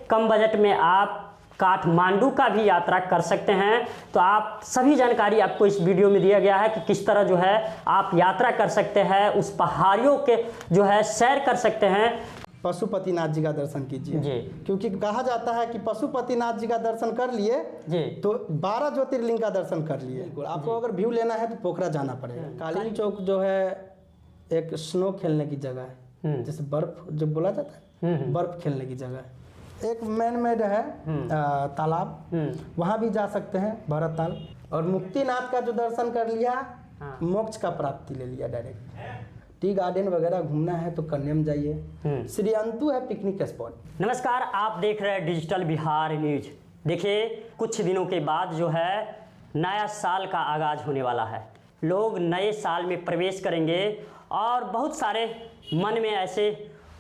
कम budget में आप काठमांडू का भी यात्रा कर सकते हैं। तो आप सभी जानकारी आपको इस वीडियो में दिया गया है कि किस तरह जो है आप यात्रा कर सकते हैं, उस पहाड़ियों के जो है सैर कर सकते हैं। पशुपतिनाथ जी का दर्शन कीजिए जी, क्योंकि कहा जाता है कि पशुपतिनाथ जी का दर्शन कर लिए जी तो 12 ज्योतिर्लिंग का दर्शन कर लिए। आपको अगर व्यू लेना है तो पोखरा जाना पड़ेगा। कालीन चौक जो है एक स्नो खेलने की जगह है, जैसे बर्फ जो बोला जाता है, बर्फ खेलने की जगह है। एक मैन मेड है तालाब, वहाँ भी जा सकते हैं, भरत ताल। और मुक्तिनाथ का जो दर्शन कर लिया, मोक्ष का प्राप्ति ले लिया डायरेक्ट। टी गार्डन वगैरह घूमना है तो कन्याम जाइए। श्री अंतु है पिकनिक स्पॉट। नमस्कार, आप देख रहे हैं डिजिटल बिहार न्यूज। देखिए, कुछ दिनों के बाद जो है नया साल का आगाज होने वाला है। लोग नए साल में प्रवेश करेंगे और बहुत सारे मन में ऐसे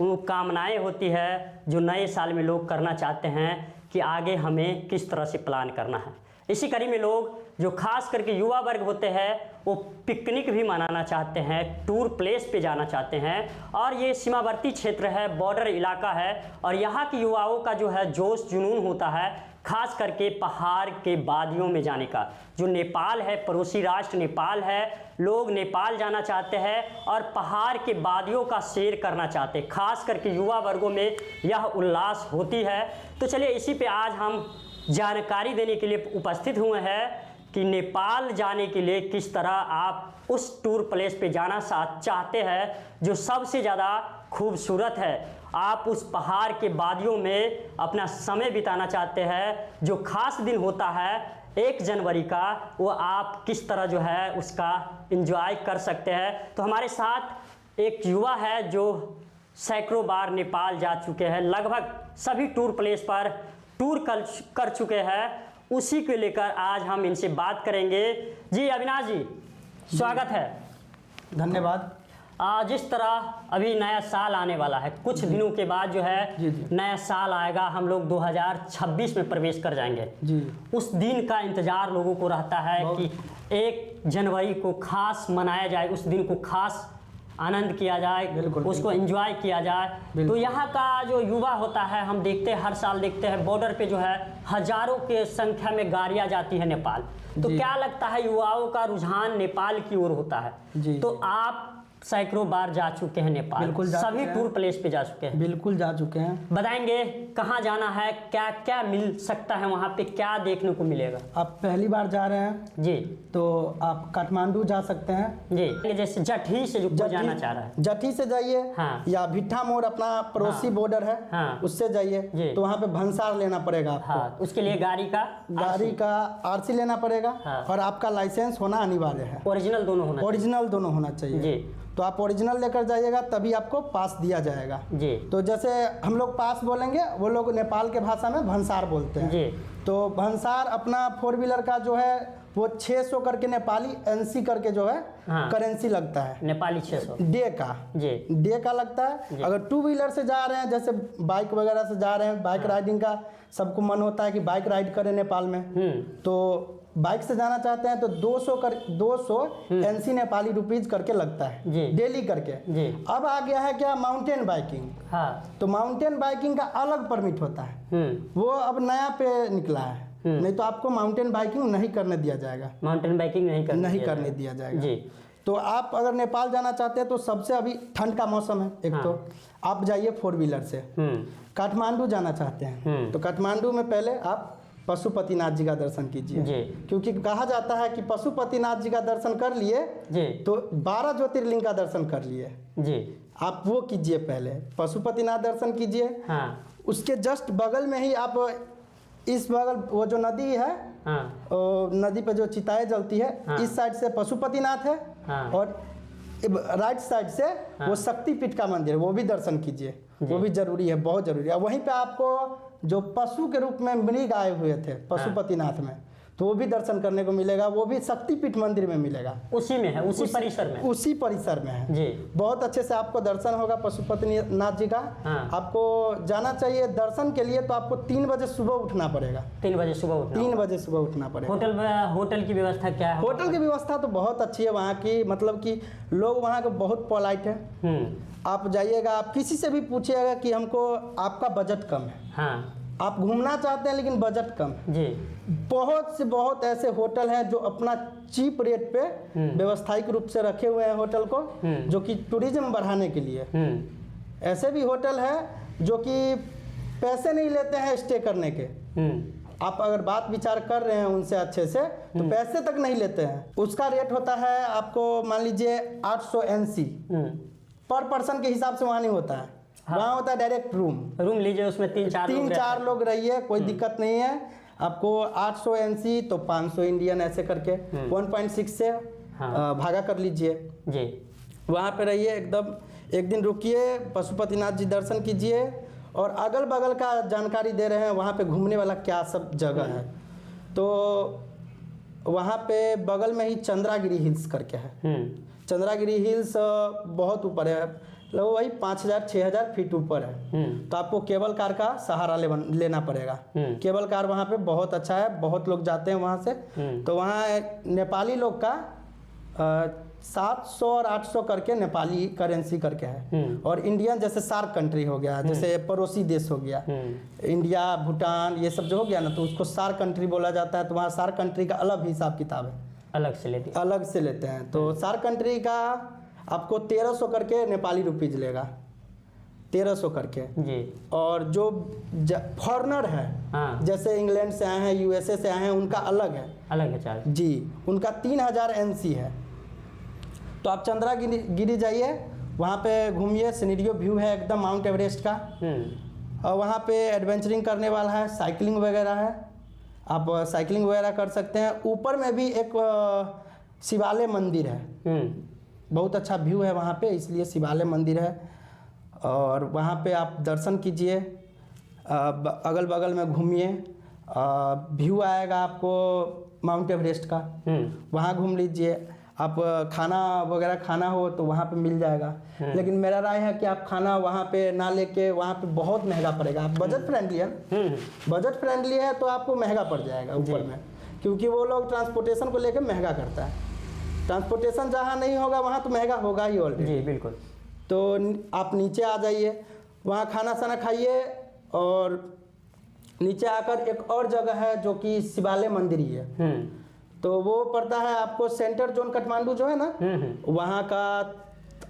कामनाएं होती है जो नए साल में लोग करना चाहते हैं कि आगे हमें किस तरह से प्लान करना है। इसी कड़ी में लोग जो खास करके युवा वर्ग होते हैं वो पिकनिक भी मनाना चाहते हैं, टूर प्लेस पे जाना चाहते हैं। और ये सीमावर्ती क्षेत्र है, बॉर्डर इलाका है और यहाँ के युवाओं का जो है जोश जुनून होता है खास करके पहाड़ के वादियों में जाने का। जो नेपाल है, पड़ोसी राष्ट्र नेपाल है, लोग नेपाल जाना चाहते हैं और पहाड़ के वादियों का सैर करना चाहते हैं। खास करके युवा वर्गों में यह उल्लास होती है। तो चलिए इसी पे आज हम जानकारी देने के लिए उपस्थित हुए हैं कि नेपाल जाने के लिए किस तरह आप उस टूर प्लेस पे जाना चाहते हैं जो सबसे ज़्यादा खूबसूरत है। आप उस पहाड़ के वादियों में अपना समय बिताना चाहते हैं। जो खास दिन होता है 1 जनवरी का, वो आप किस तरह जो है उसका एंजॉय कर सकते हैं। तो हमारे साथ एक युवा है जो सैकड़ों बार नेपाल जा चुके हैं, लगभग सभी टूर प्लेस पर टूर कर चुके हैं। उसी को लेकर आज हम इनसे बात करेंगे। जी अविनाश जी, स्वागत है। धन्यवाद। जिस तरह अभी नया साल आने वाला है, कुछ दिनों के बाद जो है नया साल आएगा, हम लोग 2026 में प्रवेश कर जाएंगे जी। उस दिन का इंतजार लोगों को रहता है कि 1 जनवरी को खास मनाया जाए, उस दिन को खास आनंद किया जाए, उसको एंजॉय किया जाए। तो यहाँ का जो युवा होता है, हम देखते हैं हर साल देखते हैं बॉर्डर पे जो है हजारों के संख्या में गाड़ियाँ जाती है नेपाल। तो क्या लगता है युवाओं का रुझान नेपाल की ओर होता है। तो आप सैकड़ों बार जा चुके हैं नेपाल, बिल्कुल सभी टूर प्लेस पे जा चुके हैं। बिल्कुल जा चुके हैं। बताएंगे कहाँ जाना है, क्या क्या मिल सकता है वहाँ पे, क्या देखने को मिलेगा। आप पहली बार जा रहे हैं जी तो आप काठमांडू जा सकते हैं जी। जैसे जठी से जो जाना चाह रहा है, जठी से जाइए हाँ। या भिट्ठा मोड़ अपना पड़ोसी हाँ। बॉर्डर है हाँ। उससे जाइए तो वहाँ पे भंसार लेना पड़ेगा आपको हाँ। उसके लिए गाड़ी का आरसी लेना पड़ेगा हाँ। और आपका लाइसेंस होना अनिवार्य है। ओरिजिनल दोनों होना चाहिए जी। तो आप ओरिजिनल लेकर जाइएगा तभी आपको पास दिया जाएगा जी। तो जैसे हम लोग पास बोलेंगे, वो लोग नेपाल के भाषा में भंसार बोलते हैं जी। तो भंसार अपना 4 व्हीलर का जो है वो 600 करके नेपाली एनसी करके जो है हाँ। करेंसी लगता है नेपाली 600 डे का लगता है। अगर 2 व्हीलर से जा रहे हैं, जैसे बाइक वगैरह से जा रहे हैं, बाइक राइडिंग का सबको मन होता है कि बाइक राइड करें नेपाल में, तो बाइक से जाना चाहते हैं तो 200 एनसी नेपाली रुपीज करके लगता है डेली करके जी। अब आ गया है क्या माउंटेन बाइकिंग हाँ। तो माउंटेन बाइकिंग का अलग परमिट होता है, वो अब नया पे निकला है। नहीं तो आपको माउंटेन बाइकिंग नहीं करने दिया जाएगा, माउंटेन बाइकिंग नहीं करने दिया जाएगा जी। तो आप अगर नेपाल जाना चाहते हैं तो सबसे अभी ठंड का मौसम है एक हाँ। तो आप जाइए 4 व्हीलर से। काठमांडू जाना चाहते हैं तो काठमांडू में पहले आप पशुपतिनाथ जी का दर्शन कीजिए, क्योंकि कहा जाता है कि पशुपतिनाथ जी का दर्शन कर लिए तो 12 ज्योतिर्लिंग का दर्शन कर लिए जी। आप वो कीजिए, पहले पशुपतिनाथ दर्शन कीजिए हाँ। उसके जस्ट बगल में ही आप इस बगल वो जो नदी है हाँ। नदी पे जो चिताएं जलती है हाँ। इस साइड से पशुपतिनाथ है हाँ। और राइट साइड से हाँ। वो शक्तिपीठ का मंदिर, वो भी दर्शन कीजिए, वो भी जरूरी है, बहुत जरूरी है। वहीं पे आपको जो पशु के रूप में मृग आए हुए थे पशुपतिनाथ में, तो वो भी दर्शन करने को मिलेगा, वो भी शक्तिपीठ मंदिर में मिलेगा, उसी में है, उसी परिसर में है जी। बहुत अच्छे से आपको दर्शन होगा पशुपतिनाथ जी का हाँ। आपको जाना चाहिए दर्शन के लिए, तो आपको 3 बजे सुबह उठना पड़ेगा। 3 बजे सुबह उठना पड़ेगा। होटल की व्यवस्था क्या है? होटल की व्यवस्था तो बहुत अच्छी है वहाँ की, मतलब कि लोग वहाँ के बहुत पोलाइट है। आप जाइएगा, आप किसी से भी पूछिएगा कि हमको आपका बजट कम है हाँ। आप घूमना चाहते हैं लेकिन बजट कम, जी, बहुत से बहुत ऐसे होटल हैं जो अपना चीप रेट पे व्यवस्थायिक रूप से रखे हुए हैं होटल को, जो कि टूरिज्म बढ़ाने के लिए। ऐसे भी होटल है जो कि पैसे नहीं लेते हैं स्टे करने के। आप अगर बात विचार कर रहे हैं उनसे अच्छे से तो पैसे तक नहीं लेते हैं। उसका रेट होता है आपको मान लीजिए 800 NC पर पर्सन के हिसाब से वहाँ नहीं होता है। हाँ। वहाँ होता है डायरेक्ट रूम लीजिए, उसमें तीन चार लोग रहिए, कोई दिक्कत नहीं है। आपको 800 NC तो 500 इंडियन ऐसे करके 1.6 से हाँ। भागा कर लीजिए जी। वहाँ पे रहिए एकदम, एक दिन रुकिए, पशुपतिनाथ जी दर्शन कीजिए और अगल बगल का जानकारी दे रहे हैं वहाँ पे घूमने वाला क्या सब जगह है। तो वहाँ पे बगल में ही चंद्रागिरी हिल्स करके है। चंद्रागिरी हिल्स बहुत ऊपर है, लगभग वही 5000-6000 फीट ऊपर है। तो आपको केबल कार का सहारा लेना पड़ेगा। केबल कार वहाँ पे बहुत अच्छा है, बहुत लोग जाते हैं वहाँ से। तो वहाँ नेपाली लोग का 700 और 800 करके नेपाली करेंसी करके है। और इंडियन जैसे सार्क कंट्री हो गया, जैसे पड़ोसी देश हो गया, इंडिया, भूटान, ये सब जो हो गया ना, तो उसको सार्क कंट्री बोला जाता है। तो वहाँ सार्क कंट्री का अलग हिसाब किताब है, अलग से लेते हैं। तो सार्क कंट्री का आपको 1300 करके नेपाली रुपीज लेगा, 1300 करके जी। और जो फॉरनर है हाँ। जैसे इंग्लैंड से आए हैं, USA से आए हैं, उनका अलग है चार्ज जी। उनका 3000 NC है। तो आप चंद्रागिरी जाइए, वहाँ पे घूमिए, सिनेरियो व्यू है एकदम माउंट एवरेस्ट का। और वहाँ पे एडवेंचरिंग करने वाला है, साइकिलिंग वगैरह है, आप साइकिलिंग वगैरह कर सकते हैं। ऊपर में भी एक शिवालय मंदिर है, बहुत अच्छा व्यू है वहाँ पे, इसलिए शिवालय मंदिर है। और वहाँ पे आप दर्शन कीजिए, अगल बगल में घूमिए, व्यू आएगा आपको माउंट एवरेस्ट का, वहाँ घूम लीजिए। आप खाना वगैरह खाना हो तो वहाँ पे मिल जाएगा। लेकिन मेरा राय है कि आप खाना वहाँ पे ना लेके, वहाँ पे बहुत महंगा पड़ेगा। आप बजट फ्रेंडली है, बजट फ्रेंडली है तो आपको महंगा पड़ जाएगा ऊपर में, क्योंकि वो लोग ट्रांसपोर्टेशन को लेके महंगा करता है। ट्रांसपोर्टेशन जहाँ नहीं होगा वहाँ तो महंगा होगा ही ऑलरेडी। जी बिल्कुल। तो आप नीचे आ जाइए, वहाँ खाना साना खाइए और नीचे आकर एक और जगह है जो कि शिवालय मंदिर ही है। तो वो पड़ता है आपको सेंटर जोन काठमांडू जो है ना, वहाँ का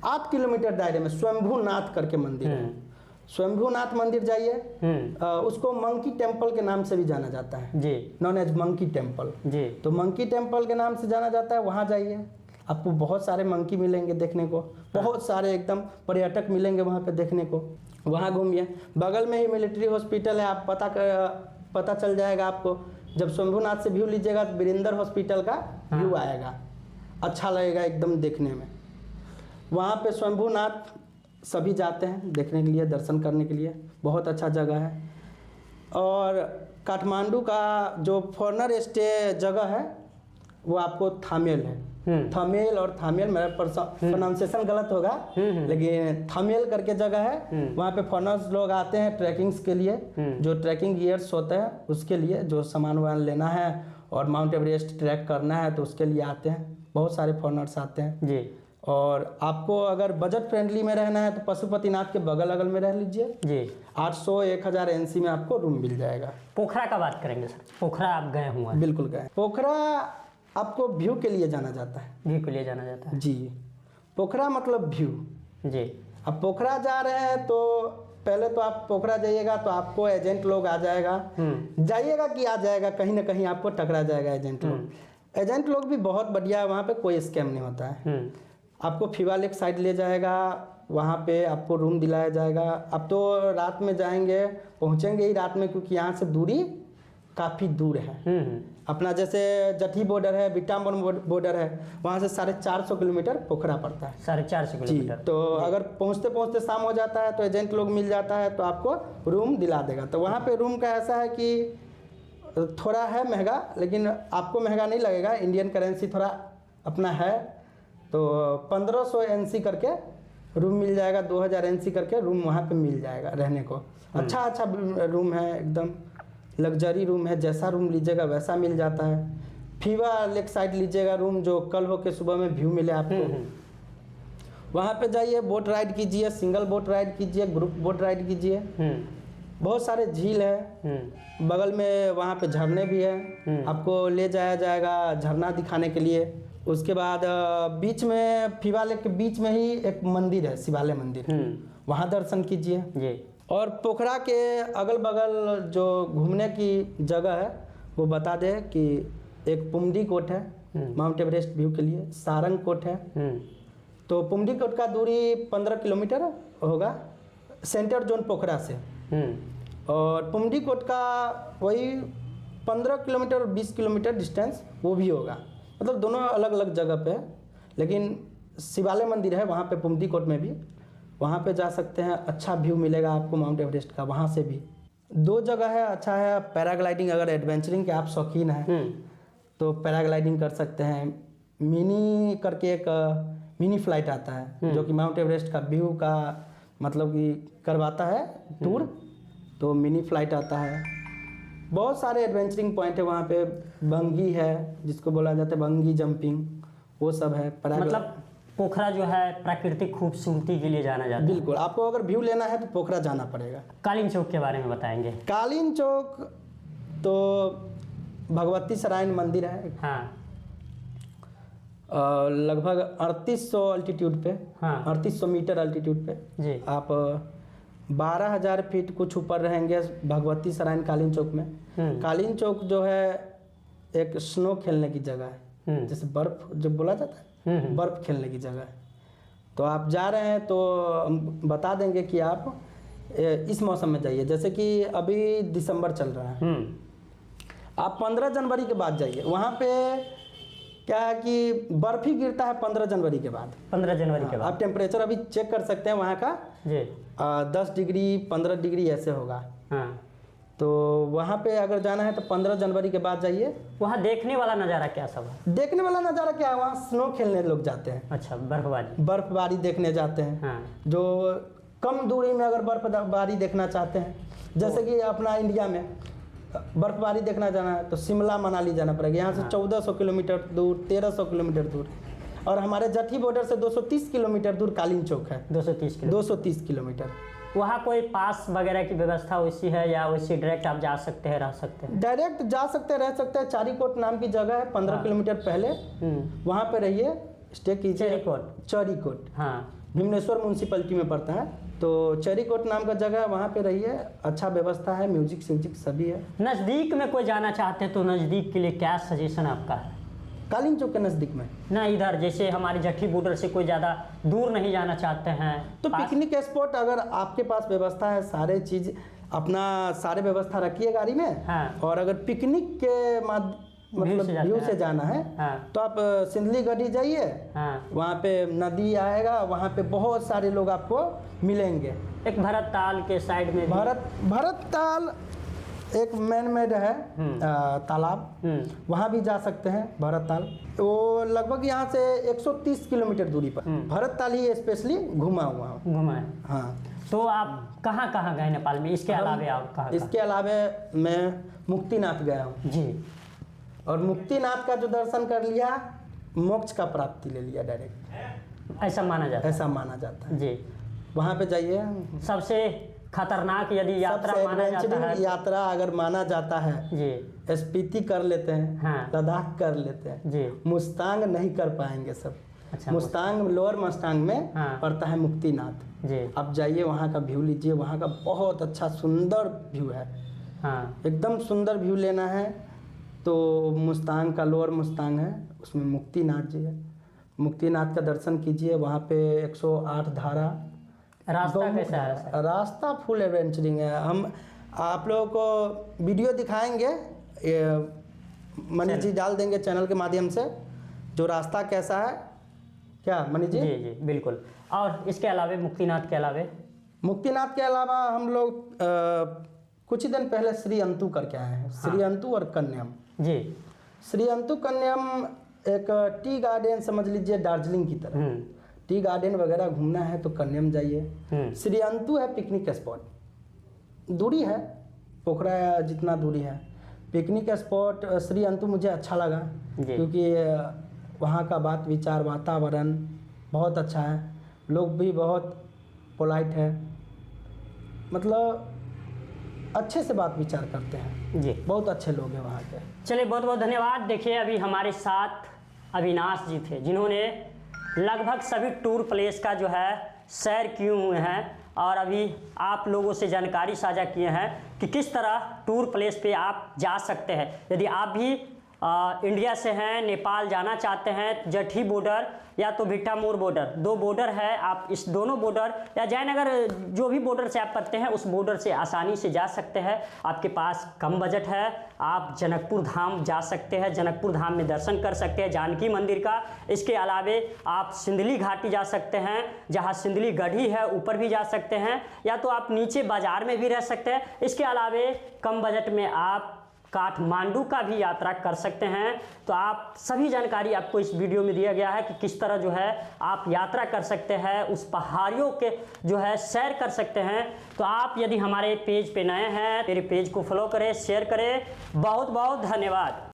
8 किलोमीटर दायरे में स्वयंभूनाथ करके मंदिर है। स्वयंभूनाथ मंदिर जाइए, उसको मंकी टेम्पल के नाम से भी जाना जाता है जी, नॉन एज मंकी टेम्पल जी। तो मंकी टेम्पल के नाम से जाना जाता है, वहाँ जाइए, आपको बहुत सारे मंकी मिलेंगे देखने को, बहुत सारे एकदम पर्यटक मिलेंगे वहाँ पे देखने को। वहाँ घूमिए, बगल में ही मिलिट्री हॉस्पिटल है, आप पता चल जाएगा आपको। जब शंभुनाथ से व्यू लीजिएगा तो वीरेंद्र हॉस्पिटल का व्यू आएगा, अच्छा लगेगा एकदम देखने में। वहाँ पे शंभुनाथ सभी जाते हैं देखने के लिए, दर्शन करने के लिए, बहुत अच्छा जगह है। और काठमांडू का जो फॉरनर स्टे जगह है वो आपको थामेल है। थमेल और थामेल, मेरा प्रोनाउंसिएशन गलत होगा, लेकिन थामेल करके जगह है। वहाँ पे फॉरनर्स लोग आते हैं ट्रैकिंग्स के लिए, जो ट्रैकिंग गियर्स होते हैं उसके लिए, जो सामान वामान लेना है और माउंट एवरेस्ट ट्रैक करना है तो उसके लिए आते हैं, बहुत सारे फॉरनर्स आते हैं जी। और आपको अगर बजट फ्रेंडली में रहना है तो पशुपतिनाथ के बगल अगल में रह लीजिए जी। 800-1000 NC में आपको रूम मिल जाएगा। पोखरा का बात करेंगे सर, पोखरा आप गए हुए? बिल्कुल गए। पोखरा आपको व्यू के लिए जाना जाता है, व्यू के लिए जाना जाता है जी। पोखरा मतलब व्यू जी। अब पोखरा जा रहे हैं तो पहले तो आप पोखरा जाइएगा तो आपको एजेंट लोग आ जाएगा, जाइएगा कि आ जाएगा, कहीं ना कहीं आपको टकरा जाएगा एजेंट लोग। एजेंट लोग भी बहुत बढ़िया है, वहाँ पे कोई स्कैम नहीं होता है। आपको फीवा लेक साइड ले जाएगा, वहाँ पे आपको रूम दिलाया जाएगा। अब तो रात में जाएंगे, पहुँचेंगे ही रात में, क्योंकि यहाँ से दूरी काफ़ी दूर है। अपना जैसे जठी बॉर्डर है, बिटामन बॉर्डर है, वहाँ से 450 किलोमीटर पोखरा पड़ता है। 450 किलोमीटर। तो अगर पहुँचते पहुँचते शाम हो जाता है तो एजेंट लोग मिल जाता है तो आपको रूम दिला देगा। तो वहाँ पे रूम का ऐसा है कि थोड़ा है महंगा, लेकिन आपको महंगा नहीं लगेगा, इंडियन करेंसी थोड़ा अपना है। तो 1500 NC करके रूम मिल जाएगा, 2000 NC करके रूम वहाँ पे मिल जाएगा रहने को। अच्छा रूम है, एकदम लग्जरी रूम है, जैसा रूम लीजिएगा वैसा मिल जाता है। फीवा लेक साइड लीजिएगा रूम, जो कल हो के सुबह में व्यू मिले आपको। वहाँ पे जाइए, बोट राइड कीजिए, सिंगल बोट राइड कीजिए, ग्रुप बोट राइड कीजिए। बहुत सारे झील है, बगल में वहाँ पे झरने भी है, आपको ले जाया जाएगा झरना दिखाने के लिए। उसके बाद बीच में फीवा लेक के बीच में ही एक मंदिर है, शिवालय मंदिर, वहाँ दर्शन कीजिए जी। और पोखरा के अगल बगल जो घूमने की जगह है वो बता दें कि एक पुमडी कोट है माउंट एवरेस्ट व्यू के लिए, सारंग कोट है। तो पुमडी कोट का दूरी 15 किलोमीटर होगा सेंटर जोन पोखरा से, और पुमडी कोट का वही 15 किलोमीटर और 20 किलोमीटर डिस्टेंस वो भी होगा, मतलब दोनों अलग अलग जगह पे है। लेकिन शिवालय मंदिर है वहाँ पे पुमडी कोट में भी, वहाँ पे जा सकते हैं, अच्छा व्यू मिलेगा आपको माउंट एवरेस्ट का। वहाँ से भी 2 जगह है, अच्छा है पैराग्लाइडिंग, अगर एडवेंचरिंग के आप शौकीन हैं तो पैराग्लाइडिंग कर सकते हैं। मिनी करके एक मिनी फ्लाइट आता है जो कि माउंट एवरेस्ट का व्यू का मतलब कि करवाता है टूर, तो मिनी फ्लाइट आता है। बहुत सारे एडवेंचरिंग पॉइंट है वहाँ पे, बंगी है जिसको बोला जाता है बंगी जंपिंग, वो सब है। मतलब पोखरा जो है प्राकृतिक खूबसूरती के लिए जाना जाता है। बिल्कुल, आपको अगर व्यू लेना है तो पोखरा जाना पड़ेगा। कालीन चौक के बारे में बताएंगे। कालीन चौक तो भगवती सरायन मंदिर है, हाँ। लगभग 3800 अल्टीट्यूड पे, हाँ। 3800 मीटर अल्टीट्यूड पे जी। आप 12,000 फीट कुछ ऊपर रहेंगे भगवती सरायन कालीन चौक में। कालीन चौक जो है एक स्नो खेलने की जगह है, जैसे बर्फ जो बोला जाता है बर्फ खेलने की जगह है। तो आप जा रहे हैं तो हम बता देंगे कि आप इस मौसम में जाइए, जैसे कि अभी दिसंबर चल रहा है, आप 15 जनवरी के बाद जाइए। वहाँ पे क्या है कि बर्फ ही गिरता है 15 जनवरी के बाद। 15 जनवरी के बाद आप टेम्परेचर अभी चेक कर सकते हैं वहाँ का जी। 10 डिग्री 15 डिग्री ऐसे होगा। हाँ। तो वहाँ पे अगर जाना है तो 15 जनवरी के बाद जाइए। वहाँ देखने वाला नज़ारा क्या सब है? देखने वाला नज़ारा क्या है, वहाँ स्नो खेलने लोग जाते हैं। अच्छा, बर्फबारी देखने जाते हैं। हाँ। जो कम दूरी में अगर बर्फबारी देखना चाहते हैं, जैसे कि अपना इंडिया में बर्फबारी देखना जाना है तो शिमला मनाली जाना पड़ेगा, यहाँ से 1400 किलोमीटर दूर, 1300 किलोमीटर दूर। और हमारे जठी बॉर्डर से 230 किलोमीटर दूर कालीन चौक है। 230 किलोमीटर। वहाँ कोई पास वगैरह की व्यवस्था वैसी है या वैसी डायरेक्ट आप जा सकते हैं, रह सकते हैं? डायरेक्ट जा सकते हैं, रह सकते हैं। चारीकोट नाम की जगह है 15 किलोमीटर पहले, वहाँ पे रहिए, स्टे कीजिए। चरीकोट, हाँ, भीमनेश्वर म्यूनसिपैलिटी में पड़ता है। तो चरीकोट नाम का जगह है, वहाँ पे रहिए, अच्छा व्यवस्था है, म्यूजिक स्यूजिक सभी है। नज़दीक में कोई जाना चाहते हैं तो नज़दीक के लिए क्या सजेशन आपका है? कालीन चौक के नज़दीक में ना, इधर जैसे हमारे जठी बॉर्डर से कोई ज़्यादा दूर नहीं जाना चाहते हैं तो पिकनिक स्पॉट अगर आपके पास व्यवस्था है, सारे चीज़ अपना सारे व्यवस्था रखिए गाड़ी में। हाँ। और अगर पिकनिक के मतलब व्यू से जाना है तो आप सिंधली गढ़ी जाइए। हाँ। वहाँ पे नदी आएगा, वहाँ पे बहुत सारे लोग आपको मिलेंगे। एक भरत ताल के साइड में भरत ताल एक मैन मेड है तालाब, वहाँ भी जा सकते हैं। भरत ताल वो लगभग यहाँ से 130 किलोमीटर दूरी पर। भरत ताल ही स्पेशली घुमा है। हाँ। तो आप कहाँ कहाँ गए नेपाल में? इसके अलावे आप कहाँ? इसके अलावे मैं मुक्तिनाथ गया हूँ जी। और मुक्तिनाथ का जो दर्शन कर लिया, मोक्ष का प्राप्ति ले लिया डायरेक्ट, ऐसा माना जाता है जी। वहाँ पे जाइए। सबसे खतरनाक यदि यात्रा माना जाता है, यात्रा अगर माना जाता है जी, स्पीति कर लेते हैं। हाँ। लद्दाख कर लेते हैं जी। मुस्तांग नहीं कर पाएंगे सब। अच्छा, मुस्तांग लोअर मुस्तांग में हाँ। पड़ता है मुक्तिनाथ जी। आप जाइए, वहाँ का व्यू लीजिए, वहाँ का बहुत अच्छा सुंदर व्यू है। हाँ। एकदम सुंदर व्यू लेना है तो मुस्तांग का लोअर मुस्तांग है, उसमें मुक्तिनाथ जी है। मुक्तिनाथ का दर्शन कीजिए। वहाँ पे 108 धारा। रास्ता कैसा है? रास्ता फुल एडवेंचरिंग है। हम आप लोगों को वीडियो दिखाएंगे, मनीष जी डाल देंगे चैनल के माध्यम से, जो रास्ता कैसा है। क्या मनीष जी? जी बिल्कुल। और इसके अलावे मुक्तिनाथ के अलावा हम लोग कुछ ही दिन पहले श्री अंतु करके आए हैं। हाँ। श्री अंतु और कन्याम जी। श्री अंतु कन्याम एक टी गार्डन समझ लीजिए, दार्जिलिंग की तरह। टी गार्डन वगैरह घूमना है तो कन्याम जाइए। श्री अंतु है पिकनिक स्पॉट, दूरी है पोखरा जितना दूरी है। पिकनिक स्पॉट श्री अंतु मुझे अच्छा लगा क्योंकि वहाँ का बात विचार वातावरण बहुत अच्छा है, लोग भी बहुत पोलाइट है। मतलब अच्छे से बात विचार करते हैं जी। बहुत अच्छे लोग हैं वहाँ के। चलिए बहुत बहुत धन्यवाद। देखिए अभी हमारे साथ अविनाश जी थे जिन्होंने लगभग सभी टूर प्लेस का जो है सैर किए हुए हैं और अभी आप लोगों से जानकारी साझा किए हैं कि किस तरह टूर प्लेस पे आप जा सकते हैं। यदि आप भी इंडिया से हैं, नेपाल जाना चाहते हैं, जठी बॉर्डर या तो भिट्टामोर बॉर्डर, 2 बॉर्डर है, आप इस दोनों बॉर्डर या जयनगर जो भी बॉर्डर से आप करते हैं उस बॉर्डर से आसानी से जा सकते हैं। आपके पास कम बजट है, आप जनकपुर धाम जा सकते हैं, जनकपुर धाम में दर्शन कर सकते हैं जानकी मंदिर का। इसके अलावे आप सिंदली घाटी जा सकते हैं जहाँ सिंदली गढ़ी है, ऊपर भी जा सकते हैं, या तो आप नीचे बाजार में भी रह सकते हैं। इसके अलावे कम बजट में आप काठमांडू का भी यात्रा कर सकते हैं। तो आप सभी जानकारी आपको इस वीडियो में दिया गया है कि किस तरह जो है आप यात्रा कर सकते हैं, उस पहाड़ियों के जो है सैर कर सकते हैं। तो आप यदि हमारे पेज पे नए हैं, मेरे पेज को फॉलो करें, शेयर करें। बहुत बहुत धन्यवाद।